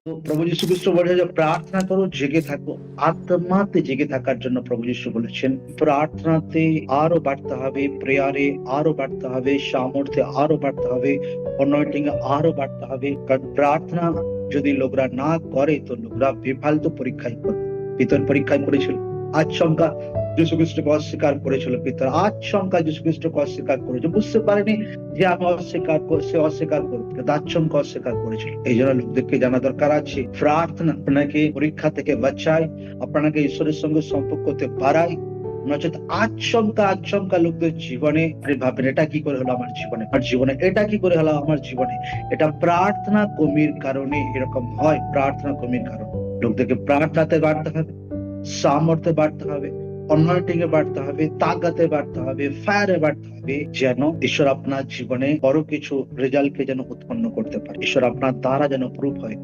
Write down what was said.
তো প্রভু যীশু খ্রিস্ট বলেছে যে প্রার্থনা করো, জেগে থাকো। আত্মাতে জেগে থাকার জন্য প্রভু যীশু বলেছেন প্রার্থনাতে আরো বাড়তে হবে, প্রেয়ারে আরো বাড়তে হবে, সামর্থ্যে আরো বাড়তে হবে, অনয়েটিং এ আরো বাড়তে হবে। কারণ প্রার্থনা যদি লোকরা না করে তো লোকরা বেফালতু পরীক্ষায় করবে। পিতর পরীক্ষায় করেছিল, আচমকা যীশু খ্রিস্টকে অস্বীকার করেছিল। পিতর আচমকা যীশু খ্রিস্টকে অস্বীকার করেছে, বুঝতে পারেনি যে আমি সে অস্বীকার করবে, আচমকা অস্বীকার করেছিল। এই জন্য লোকদেরকে জানা দরকার আছে প্রার্থনা আপনাকে পরীক্ষা থেকে বাঁচায়, আপনাকে ঈশ্বরের সঙ্গে সম্পর্ক করতে বাড়ায়। নচেত আচমকা লোকদের জীবনে ভাবেন এটা কি করে হলো আমার জীবনে এটা কি করে হলো আমার জীবনে। এটা প্রার্থনা কমির কারণে এরকম হয়, প্রার্থনা কমির কারণে। লোকদেরকে প্রার্থনাতে বাড়তে হবে, সামর্থ্যে বাড়তে হবে, অনয়েটিং এ বাড়তে হবে, তাগাতে বাড়তে হবে, ফায়ারে বাড়তে হবে, যেন ঈশ্বর আপনার জীবনে বড় কিছু রেজাল্টকে যেন উৎপন্ন করতে পারে, ঈশ্বর আপনার দ্বারা যেন প্রুফ হয়।